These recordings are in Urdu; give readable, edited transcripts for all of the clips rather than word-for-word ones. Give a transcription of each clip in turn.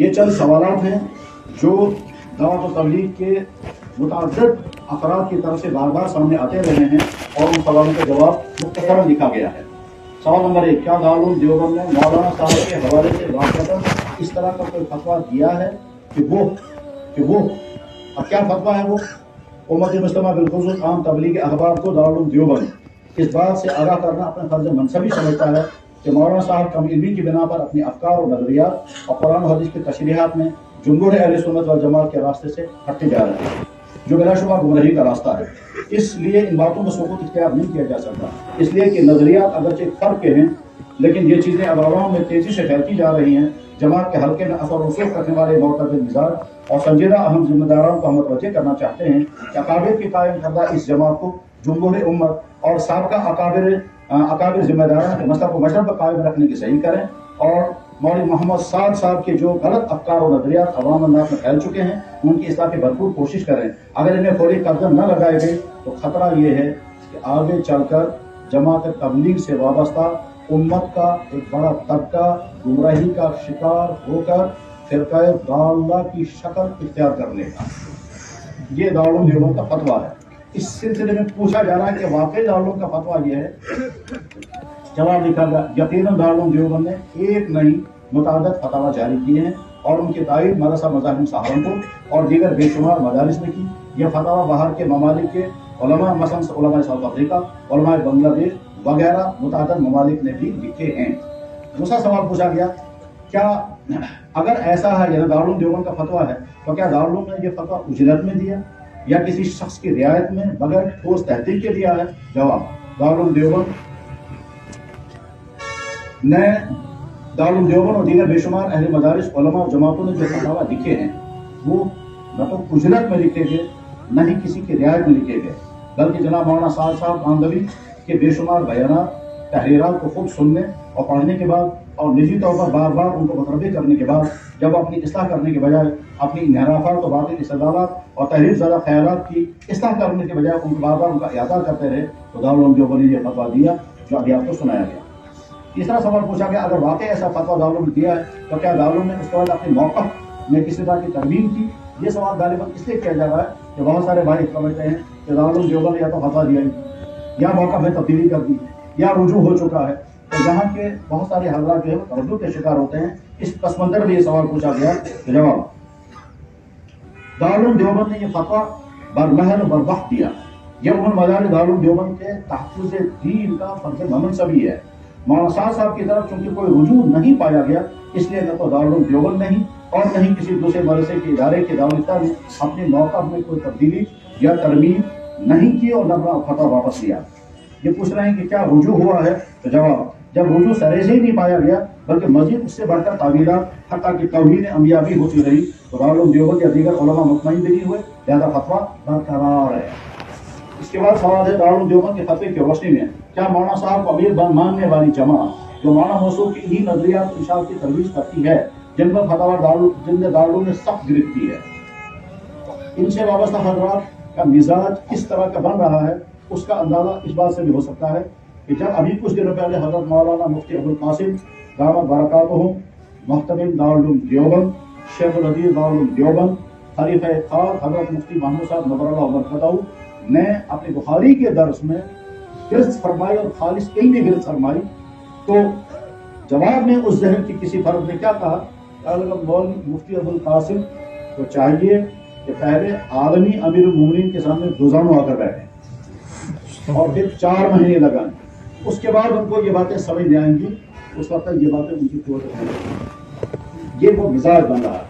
یہ چند سوالات ہیں جو دعوت و تبلیغ کے متعدد افراد کی طرف سے بار بار سامنے آتے رہے ہیں اور ان سوالوں کا جواب مختصراً لکھا گیا ہے۔ سوال نمبر 1، کیا دارالعلوم دیوبند نے مولانا صاحب کے حوالے سے واقعتاً اس طرح کا کوئی فتویٰ دیا ہے کہ وہ اب کیا فتویٰ ہے وہ امت مسلمہ بالخصوص عام تبلیغ اخبار کو دارالعلوم دیوبند اس بات سے آگاہ کرنا اپنے فرض منصبی سمجھتا ہے کہ مولانا صاحب کم علمی کی بنا پر اپنی افکار و نظریات اور قرآن و حدیث کی تشریحات میں جمہور اہل سنت والجماعت کے راستے سے ہٹتے جا رہے ہیں، جو بلا شبہ گمراہی کا راستہ ہے۔ اس لیے ان باتوں میں سکوت اختیار نہیں کیا جا سکتا، اس لیے کہ نظریات اگرچہ فرق کے ہیں لیکن یہ چیزیں اب عوام میں تیزی سے پھیلتی جا رہی ہیں۔ جماعت کے حلقے میں اثر و رسوخ رکھنے والے معتدل مزاج اور سنجیدہ اہم ذمہ داروں کو ہم متوجہ کرنا چاہتے ہیں کہ اکابر کی قائم کردہ اس جماعت کو جمہور امت اور سابقہ اکابر ذمہ داروں کے مسلک و مشرب پر قائم رکھنے کی صحیح کریں، اور مولوی محمد سعد صاحب کے جو غلط افکار و نظریات عوام الناس میں پھیل چکے ہیں ان کی اصلاح کی بھرپور کوشش کریں۔ اگر انہیں فوری قدم نہ لگائے گئے تو خطرہ یہ ہے کہ آگے چل کر جماعت تبلیغ سے وابستہ امت کا ایک بڑا طبقہ گمراہی کا شکار ہو کر فرقہ ضالہ کی شکل اختیار کر لے گا۔ یہ دارالعلوم دیوبند کا فتویٰ ہے۔ اس سلسلے میں پوچھا جا رہا ہے کہ واقعی دارالعلوم کا فتویٰ یہ ہے؟ جواب لکھا گیا، یقیناً دارالعلوم دیوبند نے ایک نہیں متعدد فتاوی جاری کیے ہیں اور ان کی تائید مدرسہ مذاہب سہارنپور اور دیگر بے شمار مدارس نے کی۔ یہ فتاوی باہر کے ممالک کے علماء مثلاً علماء ساؤتھ افریقہ، علماء بنگلہ دیش وغیرہ متعدد ممالک نے بھی لکھے ہیں۔ دوسرا سوال پوچھا گیا، کیا اگر ایسا ہے یعنی دارالعلوم دیوبند کا فتویٰ ہے تو کیا دارالعلوم نے یہ فتویٰ اجرت میں دیا یا کسی شخص کی رعایت میں بغیر ٹھوس تحقیق کے دیا ہے؟ جواب، دارالعلوم دیوبند اور دیگر بے شمار اہل مدارس علماء اور جماعتوں نے جو فتاوی لکھے ہیں وہ نہ تو اجرت میں لکھے گئے نہ ہی کسی کی رعایت میں لکھے گئے، بلکہ جناب مولانا سعد صاحب آمدوی کے بے شمار بیانات تحریرات کو خود سننے اور پڑھنے کے بعد اور نجی طور پر بار بار ان کو متربی کرنے کے بعد جب اپنی اصلاح کرنے کے بجائے اپنی انحرافات و باطل استدلالات اور تحریر زدہ خیالات کی اصلاح کرنے کے بجائے ان کو بار بار ان کا اعادہ کرتے رہے تو دارالعلوم دیوبند نے یہ فتویٰ دیا جو ابھی آپ کو سنایا گیا۔ تیسرا سوال پوچھا گیا، اگر واقعی ایسا فتویٰ دارالعلوم نے دیا ہے تو کیا دارالعلوم نے اس کے بعد اپنے موقف میں کسی طرح کی ترمیم کی؟ یہ سوال غالباً اس لیے کیا جا رہا ہے کہ بہت سارے بھائی سمجھتے ہیں کہ دارالعلوم دیوبند نے یا تو فتویٰ دیا ہی یا موقف میں تبدیلی کر دی یا رجوع ہو چکا ہے، تو جہاں کے بہت سارے حضرات جو ہے تردد کے شکار ہوتے ہیں۔ اس پس منظر میں یہ سوال پوچھا گیا کہ جواب، دارالعلوم دیوبند نے یہ فتویٰ برمحل بروقت دیا۔ یہ عموماً مدارس دارالعلوم دیوبند کے تحفظ دین کا فرض منصبی ہے۔ مولانا صاحب صاحب کی طرف چونکہ کوئی رجوع نہیں پایا گیا اس لیے نہ تو دارالعلوم دیوبند نہیں اور نہ ہی کسی دوسرے مدرسے کے ادارے کے دارالفتہ نے اپنے موقف میں کوئی تبدیلی یا ترمیم نہیں کی اور نہ اپنا فتویٰ واپس لیا۔ یہ پوچھ رہے ہیں کہ کیا رجوع ہوا ہے؟ تو جواب، جب رجوع سرے سے ہی نہیں پایا گیا بلکہ مزید اس سے بڑھ کر تعویلات حتیٰ کہ توہین انبیاء بھی ہوتی رہی تو دارالعلوم دیوبند یا دیگر علماء مطمئن نہیں ہوئے، لہذا فتویٰ برقرار ہے۔ اس کے بعد سوال ہے، دارالعلوم دیوبند کے فتوے کی روشنی میں کیا مولانا صاحب کو امیر ماننے والی جماعت جو مولانا موصوف کی انہی نظریات و اشاعت کی ترویج کرتی ہے جن پر فتاوی جن میں دارالعلوم نے سخت گرفت کی ہے، ان سے وابستہ حضرات کا مزاج کس طرح کا بن رہا ہے؟ اس کا اندازہ اس بات سے بھی ہو سکتا ہے کہ جب ابھی کچھ دنوں پہلے حضرت مولانا مفتی ابوالقاسم دامت برکاتہم محتمل دارالعلوم دیوبند، شیخ الحدیث دارالعلوم دیوبند، خلیفہ خار حضرت مفتی محمود صاحب نور اللہ وبرکاتہ نے اپنے بخاری کے درس میں گرفت فرمائی اور خالص علمی گرفت فرمائی، تو جواب میں اس ذہن کی کسی فرد نے کیا کہا، مولوی مفتی ابوالقاسم کو چاہیے کہ پہلے عالمی امیر المومنین کے سامنے دوزانوں آ کر بیٹھیں اور پھر 4 مہینے لگائیں، اس کے بعد ان کو یہ باتیں سمجھ میں آئیں گی، اس وقت تک یہ باتیں ان کی قوت ہے۔ یہ وہ مزاج بن رہا ہے۔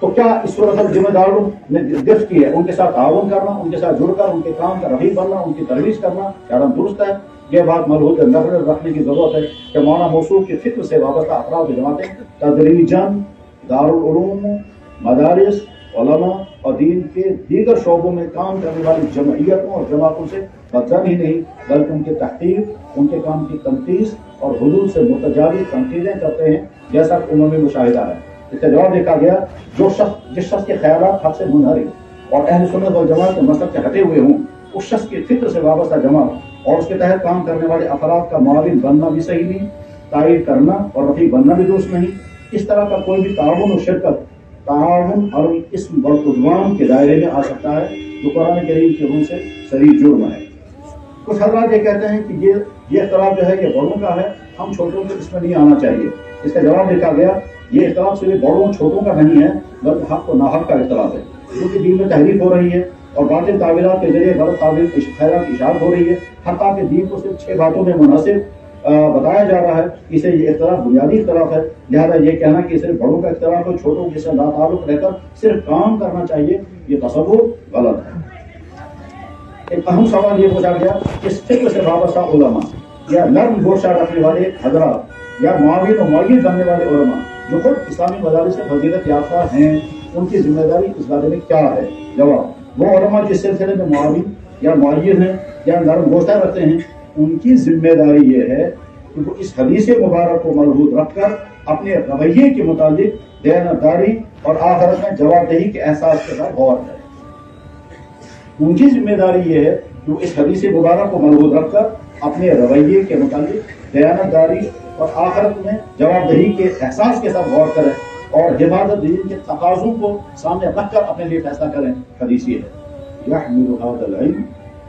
تو کیا اس صورت ذمہ داروں نے گرفت کی ہے ان کے ساتھ تعاون کرنا، ان کے ساتھ جڑ کر ان کے کام کا رفیق بننا، ان کی ترویج کرنا کیا درست ہے؟ یہ بات ملحوظ نظر رکھنے کی ضرورت ہے کہ مولانا موصوف کی فکر سے وابستہ افراد و جماعتیں تدریجاً دارالعلوم، مدارس، علماء اور دین کے دیگر شعبوں میں کام کرنے والی جمعیتوں اور جماعتوں سے بدتر ہی نہیں بلکہ ان کے تحقیر، ان کے کام کی تنقید اور حدود سے متجاوز تنقیدیں کرتے ہیں، جیسا کہ عمومی مشاہدہ ہے۔ اس کا جواب دیکھا گیا، جس شخص کے خیالات حد سے منحرف اور اہل سنت والجماعت کے مسلک سے ہٹے ہوئے ہوں، اس شخص کی فکر سے وابستہ جماعت اور اس کے تحت کام کرنے والے افراد کا معاون بننا بھی صحیح نہیں تائید کرنا اور رفیق بننا بھی درست نہیں. اس طرح کا کوئی بھی تعاون و شرکت تعاون اور اسم اور عدوان کے دائرے میں آ سکتا ہے جو قرآن کریم کے روح سے صریح جرم ہے. کچھ حضرات یہ کہتے ہیں کہ یہ اختلاف جو ہے یہ بڑوں کا ہے, ہم چھوٹوں کو اس میں نہیں آنا چاہیے. اس کا جواب لکھا گیا یہ اختلاف صرف بڑوں چھوٹوں کا نہیں ہے بلکہ حق و ناحق کا اختلاف ہے, کیونکہ دین میں تحریف ہو رہی ہے اور باطل تعبیرات کے ذریعے غلط تعبیر خیرات کی اشاعت ہو رہی ہے. حتیٰ کہ دین کو صرف 6 باتوں میں مناسب بتایا جا رہا ہے. اسے یہ اختلاف بنیادی اختلاف ہے. لہذا یہ کہنا کہ صرف بڑوں کا اختلاف ہے, چھوٹوں کے ساتھ تعلق رہ کر صرف کام کرنا چاہیے, یہ تصور غلط ہے. ایک اہم سوال یہ پوچھا گیا کہ فقہ سے وابستہ علماء یا نرم گوشہ رکھنے والے حضرات یا معاون و معین بننے والے علماء جو خود اسلامی مدارس سے فضیلت یافتہ ہیں, ان کی ذمہ داری اس بارے میں کیا ہے؟ جواب, وہ علماء جس سلسلے میں معاون یا معین ہیں یا نرم گوشہ رکھتے ہیں, ان کی ذمہ داری یہ ہے کہ وہ اس حدیث مبارک کو ملحوظ رکھ کر اپنے رویے کے متعلق دیانتداری اور آخرت میں جواب دہی کے احساس کے ساتھ غور کریں. ان کی ذمہ داری یہ ہے کہ وہ اس حدیث مبارک کو ملحوظ رکھ کر اپنے رویے کے متعلق دیانتداری اور آخرت میں جواب دہی کے احساس کے ساتھ غور کریں اور حفاظت دین کے تقاضوں کو سامنے رکھ کر اپنے لیے فیصلہ کریں. حدیث یہ ہے یحمل هذا العلم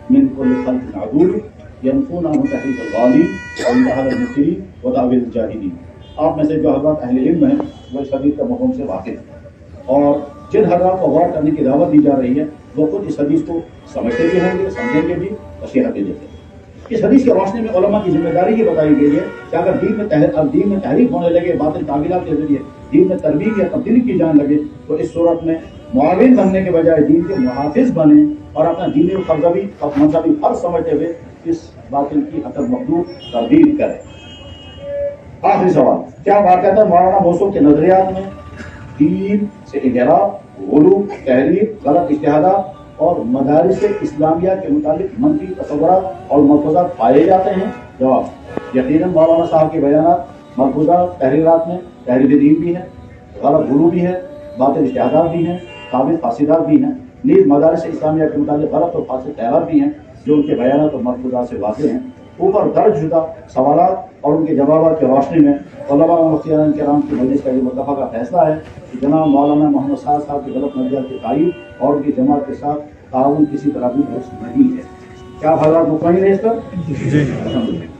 من كل خلق عدول ينفون عن تحریف الغالین وانتحال المبتلین وتأویل الجاہلین. آپ میں سے جو حضرات اہل علم ہیں وہ اس حدیث کا مفہوم سے واقف ہیں, اور جن حضرات کو غور کرنے کی دعوت دی جا رہی ہے وہ خود اس حدیث کو سمجھتے بھی ہوں گے, سمجھیں گے بھی, نصیحت بھی دیتے ہیں. اس حدیث کی روشنی میں علماء کی ذمہ داری یہ بتائی گئی ہے کہ اگر دین میں تحریف ہونے لگے, باطل تعویلات کے ذریعے دین میں ترمیم یا تبدیلی کی جانے لگے, تو اس صورت میں معاون بننے کے بجائے دین کے محافظ بنے اور اپنا دینی و مذہبی فرض سمجھتے ہوئے اس باطل کی حتم مقدور تردید کریں. آخری سوال, کیا واقعہ مولانا موصوف کے نظریات میں دین سے انحراف, غلو, تحریف, غلط اجتہادات اور مدارس اسلامیہ کے متعلق منفی تصورات اور ملحوظات پائے جاتے ہیں؟ جواب, یقیناً مولانا صاحب کے بیانات ملحوظہ تحریرات میں تحریف دین بھی ہے, غلط غلو بھی ہے, باطل اجتہادات بھی ہیں, ثابت فاسدات بھی ہیں. نیز مدارس اسلامیہ کے متعلق غلط اور فاسد خیالات بھی ہیں جو ان کے بیانات اور ملحوظات سے واضح ہیں. اوپر درج شدہ سوالات اور ان کے جوابات کی روشنی میں علماء و مفتیان کرام کی مجلس کا یہ متفقہ فیصلہ ہے کہ جناب مولانا محمد سعد صاحب کے غلط نظریات کی تائید اور ان کی جماعت کے ساتھ تعاون کسی طرح بھی درست نہیں ہے. کیا حضرات مطمئن ہے اس پر؟